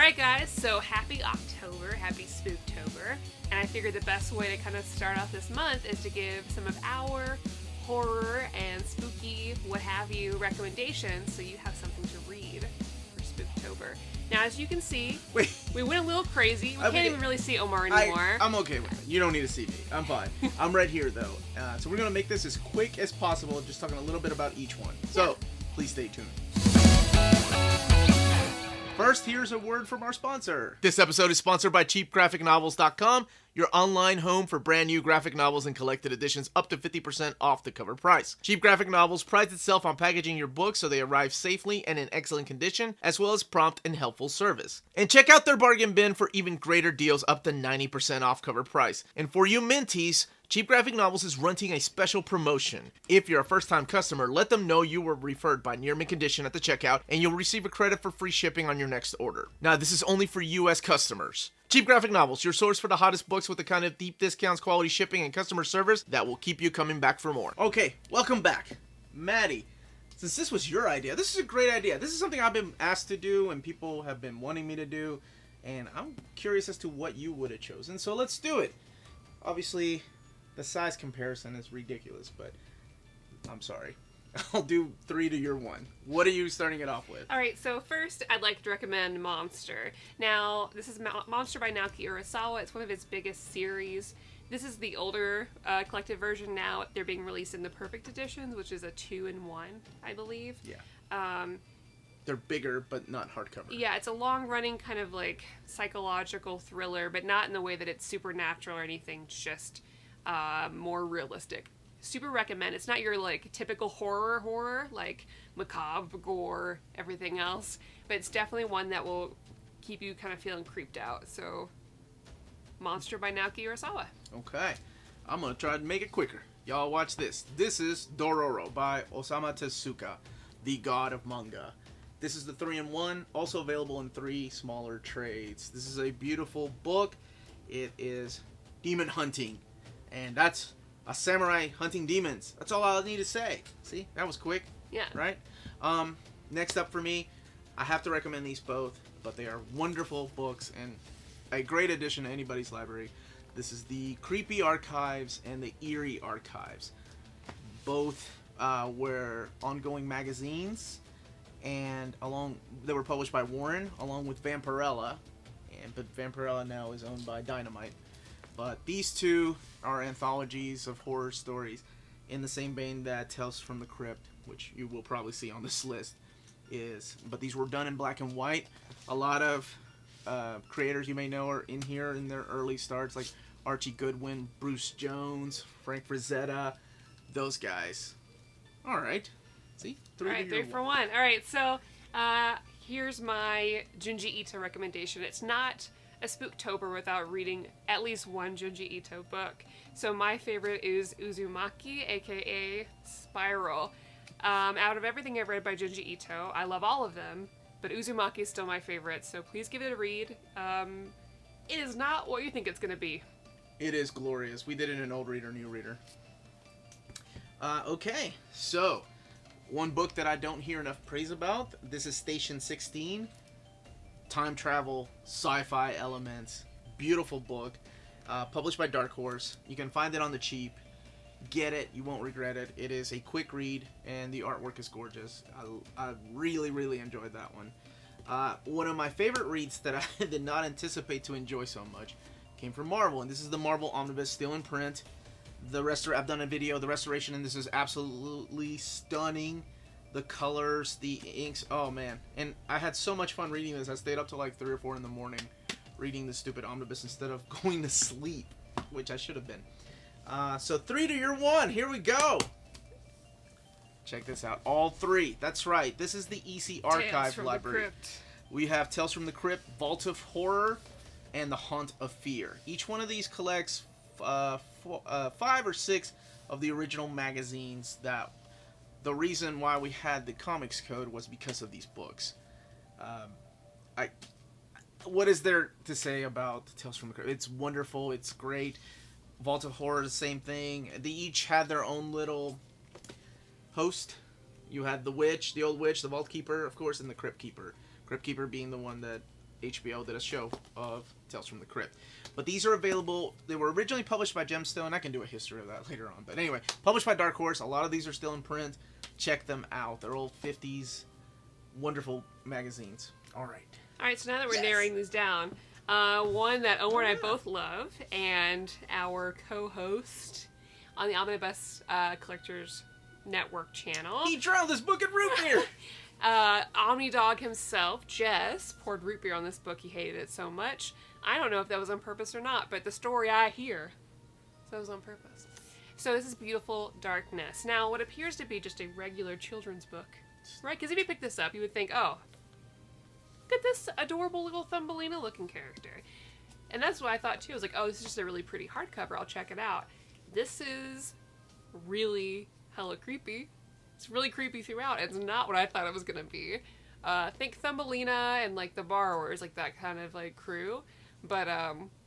Alright guys, so happy October, happy Spooktober, and I figured the best way to kind of start off this month is to give some of our horror and spooky, what have you, recommendations so you have something to read for Spooktober. Now as you can see, we went a little crazy. We can't even really see Omar anymore. I'm okay with it. You don't need to see me. I'm fine. I'm right here though. So we're going to make this as quick as possible, just talking a little bit about each one. So please stay tuned. First, here's a word from our sponsor. This episode is sponsored by CheapGraphicNovels.com, your online home for brand new graphic novels and collected editions up to 50% off the cover price. Cheap Graphic Novels prides itself on packaging your books so they arrive safely and in excellent condition, as well as prompt and helpful service. And check out their bargain bin for even greater deals up to 90% off cover price. And for you Minties, Cheap Graphic Novels is running a special promotion. If you're a first-time customer, let them know you were referred by Near Mint Condition at the checkout, and you'll receive a credit for free shipping on your next order. Now, this is only for U.S. customers. Cheap Graphic Novels, your source for the hottest books with the kind of deep discounts, quality shipping, and customer service that will keep you coming back for more. Okay, welcome back. Maddie, since this was your idea, this is a great idea. This is something I've been asked to do, and people have been wanting me to do, and I'm curious as to what you would have chosen, so let's do it. Obviously, the size comparison is ridiculous, but I'm sorry. I'll do 3 to your 1. What are you starting it off with? Alright, so first I'd like to recommend Monster. Now, this is Monster by Naoki Urasawa. It's one of his biggest series. This is the older collected version now. They're being released in the Perfect Editions, which is a 2-in-1, I believe. Yeah. They're bigger, but not hardcover. Yeah, it's a long-running kind of like psychological thriller, but not in the way that it's supernatural or anything, just more realistic. Super recommend. It's not your like typical horror, like macabre, gore, everything else, but it's definitely one that will keep you kind of feeling creeped out. So, Monster by Naoki Urasawa. Okay. I'm going to try to make it quicker. Y'all watch this. This is Dororo by Osamu Tezuka, the god of manga. This is the 3-in-1, also available in 3 smaller trades. This is a beautiful book. It is demon hunting. And that's a samurai hunting demons. That's all I need to say. See? That was quick. Yeah. Right? Next up for me, I have to recommend these both, but they are wonderful books and a great addition to anybody's library. This is the Creepy Archives and the Eerie Archives. Both were ongoing magazines, and they were published by Warren, along with Vampirella. But Vampirella now is owned by Dynamite. But these two are anthologies of horror stories in the same vein that Tales from the Crypt, which you will probably see on this list, is. But these were done in black and white. A lot of creators you may know are in here in their early starts, like Archie Goodwin, Bruce Jones, Frank Frazetta, those guys. All right. See? 3 All right, 3 for 1. All right, so here's my Junji Ito recommendation. It's not a Spooktober without reading at least one Junji Ito book. So my favorite is Uzumaki, aka Spiral. Out of everything I've read by Junji Ito, I love all of them, but Uzumaki is still my favorite, so please give it a read. It is not what you think it's going to be. It is glorious. We did it in Old Reader, New Reader. Okay, so one book that I don't hear enough praise about, this is Station 16. Time travel, sci-fi elements, beautiful book, published by Dark Horse. You can find it on the cheap. Get it, you won't regret it. It is a quick read, and the artwork is gorgeous. I really, really enjoyed that one. One of my favorite reads that I did not anticipate to enjoy so much came from Marvel, and this is the Marvel Omnibus, still in print. I've done a video. The restoration in this is absolutely stunning. The colors, the inks, oh man. And I had so much fun reading this. I stayed up till like 3 or 4 in the morning reading the stupid omnibus instead of going to sleep, which I should have been. So 3 to your 1, here we go. Check this out, all 3, that's right. This is the EC Archive Library. We have Tales from the Crypt, Vault of Horror, and The Haunt of Fear. Each one of these collects 5 or 6 of the original magazines that the reason why we had the comics code was because of these books. What is there to say about Tales from the Crypt? It's wonderful. It's great. Vault of Horror, the same thing. They each had their own little host. You had the witch, the old witch, the Vault Keeper, of course, and the Crypt Keeper. Crypt Keeper being the one that HBO did a show of Tales from the Crypt. But these are available. They were originally published by Gemstone. I can do a history of that later on. But anyway, published by Dark Horse. A lot of these are still in print. Check them out. They're old 50s, wonderful magazines. All right, so now that we're narrowing these down, one that Omar and I both love, and our co-host on the Omnibus Collectors Network channel. He drowned this book in root beer! Omnidog himself, Jess, poured root beer on this book. He hated it so much. I don't know if that was on purpose or not, but the story I hear says it was on purpose. So this is Beautiful Darkness. Now, what appears to be just a regular children's book, right? Because if you pick this up, you would think, oh, look at this adorable little Thumbelina-looking character. And that's what I thought, too. I was like, oh, this is just a really pretty hardcover. I'll check it out. This is really hella creepy. It's really creepy throughout. It's not what I thought it was going to be. Think Thumbelina and, like, the Borrowers, like, that kind of, like, crew. But,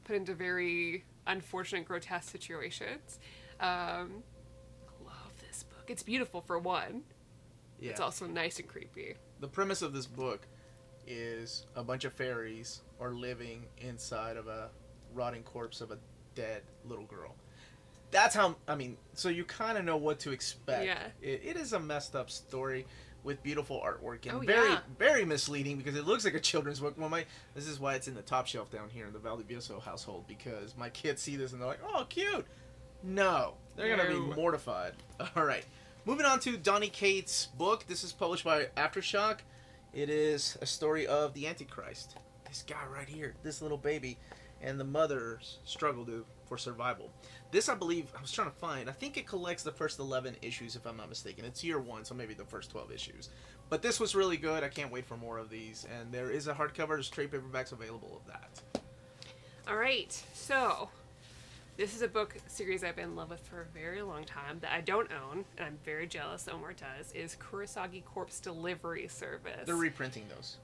put into very unfortunate, grotesque situations. Love this book. It's beautiful, for one. Yeah. It's also nice and creepy. The premise of this book is a bunch of fairies are living inside of a rotting corpse of a dead little girl. That's how, so you kind of know what to expect. Yeah. It is a messed up story with beautiful artwork and very misleading because it looks like a children's book. Well, this is why it's in the top shelf down here in the Valdivieso household, because my kids see this and they're like, oh, cute. No. They're going to be mortified. All right. Moving on to Donny Cates' book. This is published by Aftershock. It is a story of the Antichrist. This guy right here, this little baby, and the mother's struggle for survival. This, I believe, I was trying to find, I think it collects the first 11 issues, if I'm not mistaken. It's year 1, so maybe the first 12 issues. But this was really good. I can't wait for more of these. And there is a hardcover. There's trade paperbacks available of that. All right, so this is a book series I've been in love with for a very long time that I don't own, and I'm very jealous Omar does, is Kurosagi Corpse Delivery Service. They're reprinting those.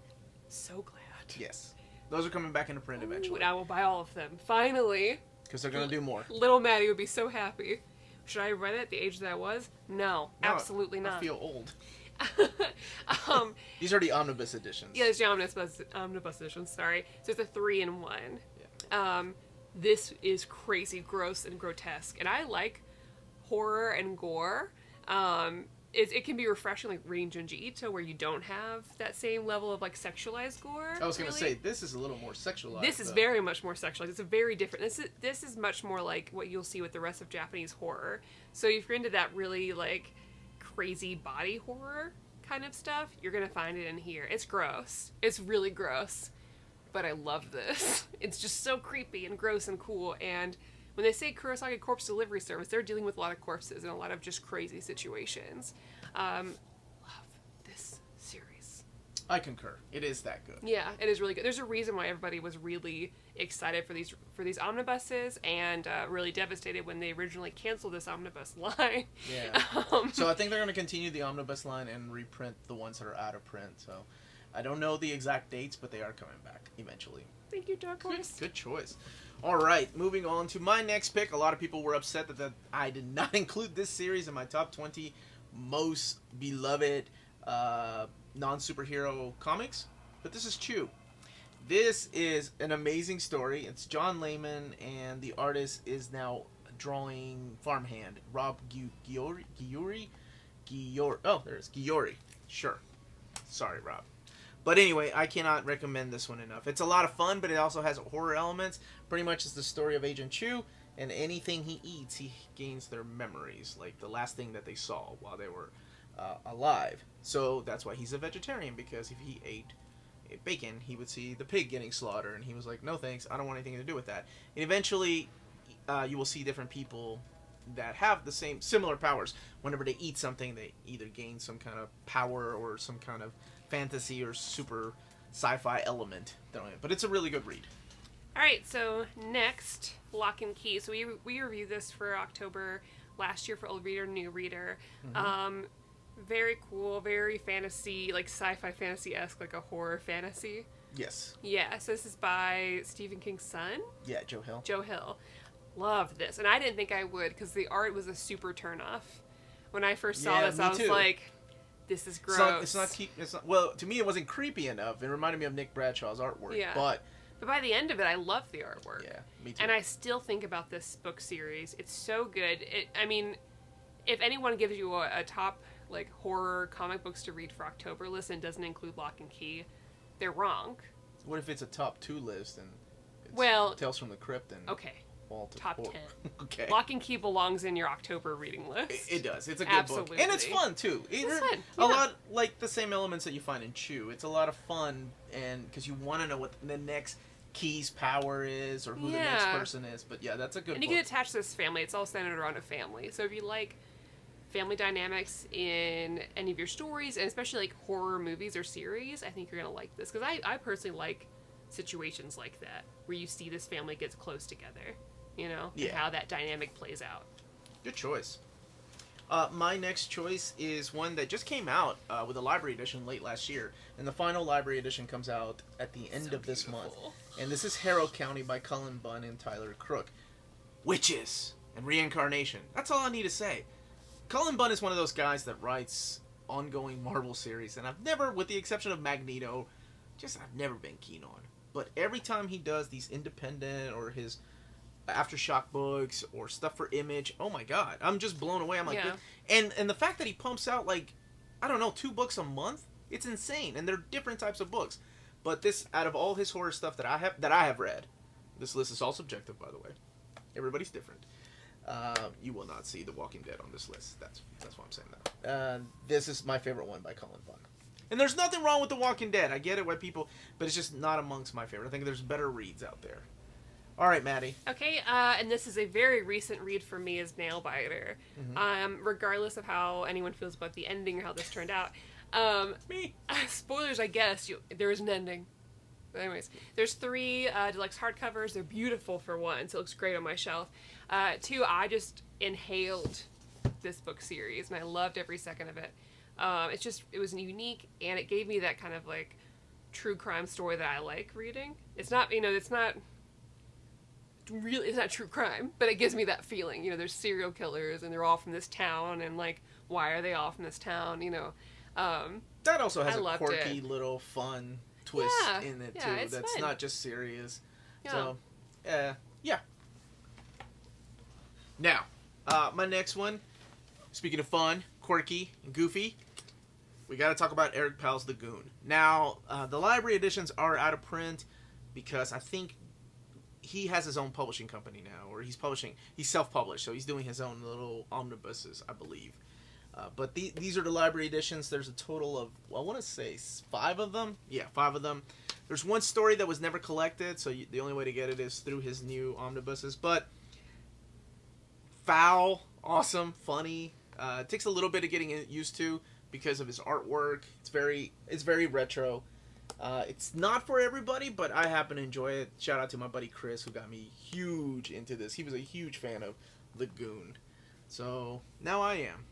So glad. Yes. Those are coming back into print eventually. And I will buy all of them. Finally. Because they're going to do more. Little Maddie would be so happy. Should I have read it at the age that I was? No, absolutely not. I feel old. These are the omnibus editions. Yeah, it's the omnibus editions, sorry. So it's a 3-in-1. Yeah. This is crazy, gross, and grotesque. And I like horror and gore. It can be refreshing, like reading Junji Ito, where you don't have that same level of like sexualized gore. I was going to say, this is a little more sexualized. This is very much more sexualized. It's a very different. This is much more like what you'll see with the rest of Japanese horror. So if you're into that really like crazy body horror kind of stuff, you're going to find it in here. It's gross. It's really gross. But I love this. It's just so creepy and gross and cool. And when they say Kurosagi Corpse Delivery Service, they're dealing with a lot of corpses and a lot of just crazy situations. Love this series. I concur. It is that good. Yeah, it is really good. There's a reason why everybody was really excited for these omnibuses and really devastated when they originally canceled this omnibus line. Yeah. So I think they're going to continue the omnibus line and reprint the ones that are out of print. So I don't know the exact dates, but they are coming back eventually. Thank you, Dark Horse. Good choice. All right, moving on to my next pick. A lot of people were upset that I did not include this series in my top 20 most beloved non-superhero comics, but this is Chew. This is an amazing story. It's John Layman, and the artist is now drawing Farmhand. Rob Giori? Oh, there it is. Giori. Sure. Sorry, Rob. But anyway, I cannot recommend this one enough. It's a lot of fun, but it also has horror elements. Pretty much it's the story of Agent Chew, and anything he eats, he gains their memories, like the last thing that they saw while they were alive. So that's why he's a vegetarian, because if he ate bacon, he would see the pig getting slaughtered, and he was like, no thanks, I don't want anything to do with that. And eventually, you will see different people that have the similar powers. Whenever they eat something, they either gain some kind of power or some kind of fantasy or super sci-fi element. But it's a really good read. All right, so next, Lock and Key. So we reviewed this for October last year for Old Reader, New Reader. Mm-hmm. Very cool, very fantasy, like sci-fi fantasy-esque, like a horror fantasy. Yes. Yeah, so this is by Stephen King's son. Yeah, Joe Hill. Joe Hill. Love this. And I didn't think I would, because the art was a super turn-off. When I first saw this, I was like, this is gross. It's not. Well, to me, it wasn't creepy enough. It reminded me of Nick Bradshaw's artwork. Yeah. But by the end of it, I love the artwork. Yeah, me too. And I still think about this book series. It's so good. I mean, if anyone gives you a top like horror comic books to read for October list and doesn't include Lock and Key, they're wrong. What if it's a top 2 list and it's Tales from the Crypt and okay. Top 10. Okay. Lock and Key belongs in your October reading list. It does. It's a good book. And it's fun, too. It's fun. A lot like the same elements that you find in Chew. It's a lot of fun, and because you want to know what the next Key's power is or who the next person is. But yeah, that's a good book. And you get attached to this family. It's all centered around a family. So if you like family dynamics in any of your stories, and especially like horror movies or series, I think you're going to like this. Because I personally like situations like that, where you see this family gets close together. You know, and how that dynamic plays out. Good choice. My next choice is one that just came out with a library edition late last year, and the final library edition comes out at the end of this month. And this is Harrow County by Cullen Bunn and Tyler Crook. Witches and reincarnation. That's all I need to say. Cullen Bunn is one of those guys that writes ongoing Marvel series, and I've never, with the exception of Magneto, I've never been keen on. But every time he does these independent or his Aftershock books or stuff for Image, oh my god, I'm just blown away. I'm like, and the fact that he pumps out like, I don't know, 2 books a month, it's insane. And they're different types of books. But this, out of all his horror stuff that I have read, this list is all subjective, by the way. Everybody's different. You will not see The Walking Dead on this list. That's why I'm saying that. This is my favorite one by Cullen Bunn. And there's nothing wrong with The Walking Dead. I get it, why people, but it's just not amongst my favorite. I think there's better reads out there. All right, Maddie. Okay, and this is a very recent read for me as Nailbiter. Regardless of how anyone feels about the ending or how this turned out. Me. Spoilers, I guess. There is an ending. But anyways, there's 3 deluxe hardcovers. They're beautiful for 1, so it looks great on my shelf. 2, I just inhaled this book series, and I loved every second of it. It was unique, and it gave me that kind of like true crime story that I like reading. It's not true crime, but it gives me that feeling. There's serial killers, and they're all from this town, and like, why are they all from this town? That also has a quirky little fun twist in it too. That's fun. Not just serious. Yeah. So, yeah. Now, my next one. Speaking of fun, quirky, and goofy, we got to talk about Eric Powell's Lagoon. Now, the library editions are out of print because I think he has his own publishing company now, or he's self-published, so he's doing his own little omnibuses, I believe. But these are the library editions. There's a total of, I want to say 5 of them. Yeah, 5 of them. There's one story that was never collected, so the only way to get it is through his new omnibuses. But foul, awesome, funny. It takes a little bit of getting used to because of his artwork. It's very retro. It's not for everybody, but I happen to enjoy it. Shout out to my buddy Chris, who got me huge into this. He was a huge fan of Lagoon. So now I am.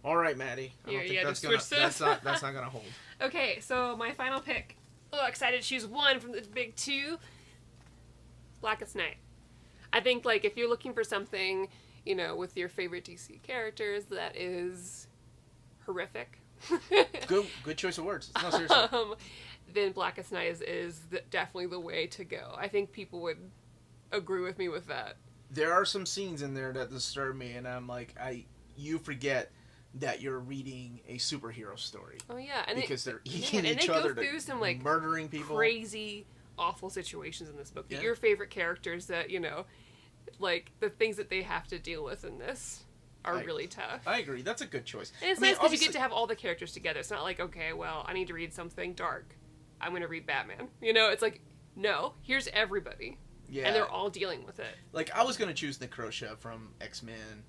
All right, Maddie. I don't think that's not gonna hold. Okay, so my final pick. Oh, excited to choose one from the big 2. Blackest Night. I think like if you're looking for something, with your favorite DC characters that is horrific. Good choice of words. No, seriously. Then Blackest Night is definitely the way to go. I think people would agree with me with that. There are some scenes in there that disturb me, and I'm like, you forget that you're reading a superhero story. Oh yeah, and because they're eating each other, through some like murdering people, crazy, awful situations in this book. Yeah. Your favorite characters that like the things that they have to deal with in this are really tough. I agree. That's a good choice. And it's nice because you get to have all the characters together. It's not like, okay, well, I need to read something dark. I'm going to read Batman. It's like, no, here's everybody. Yeah. And they're all dealing with it. Like, I was going to choose Necrosha from X-Men,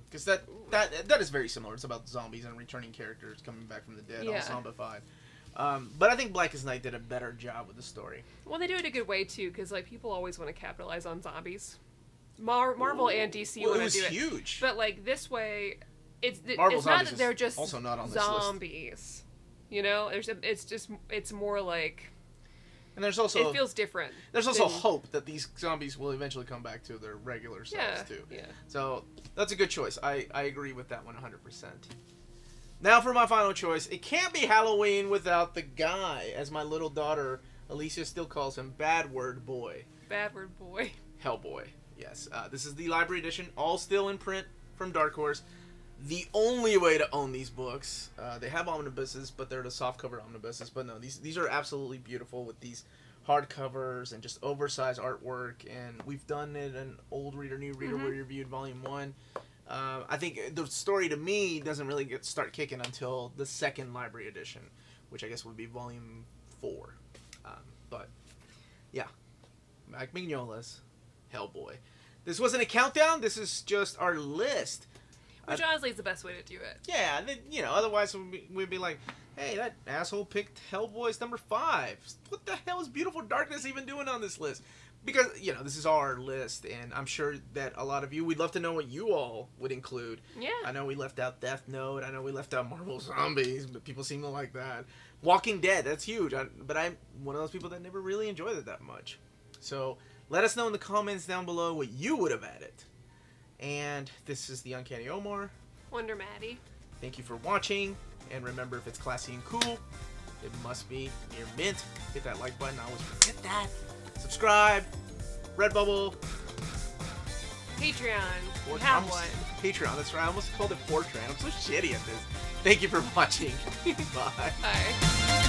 because that is very similar. It's about zombies and returning characters coming back from the dead, all zombified. But I think Blackest Night did a better job with the story. Well, they do it a good way, too, because like people always want to capitalize on zombies. Marvel and DC want to do it. It was huge. But like this way, it's not that they're just also not on zombies. It's more like. And there's also it feels different. There's also hope that these zombies will eventually come back to their regular selves too. Yeah. So that's a good choice. I agree with that 100%. Now for my final choice. It can't be Halloween without the guy, as my little daughter Alicia still calls him, Bad Word Boy. Bad Word Boy. Hellboy. Yes. This is the library edition, all still in print from Dark Horse. The only way to own these books, they have omnibuses, but they're the softcover omnibuses. But no, these are absolutely beautiful with these hardcovers and just oversized artwork. And we've done it in Old Reader, New Reader. We reviewed Volume 1. I think the story to me doesn't really start kicking until the second library edition, which I guess would be Volume 4. But yeah, Mike Mignola's Hellboy. This wasn't a countdown. This is just our list. Which honestly is the best way to do it. Yeah, otherwise we'd be like, hey, that asshole picked Hellboy's number 5. What the hell is Beautiful Darkness even doing on this list? Because, this is our list, and I'm sure that a lot of you, we'd love to know what you all would include. Yeah. I know we left out Death Note. I know we left out Marvel Zombies, but people seem to like that. Walking Dead, that's huge. But I'm one of those people that never really enjoyed it that much. So let us know in the comments down below what you would have added. And this is the Uncanny Omar. Wonder Maddie. Thank you for watching. And remember, if it's classy and cool, it must be near mint. Hit that like button. I always forget that. Subscribe. Redbubble. Patreon. We have one. Patreon, that's right. I almost called it Fortran. I'm so shitty at this. Thank you for watching. Bye. Bye.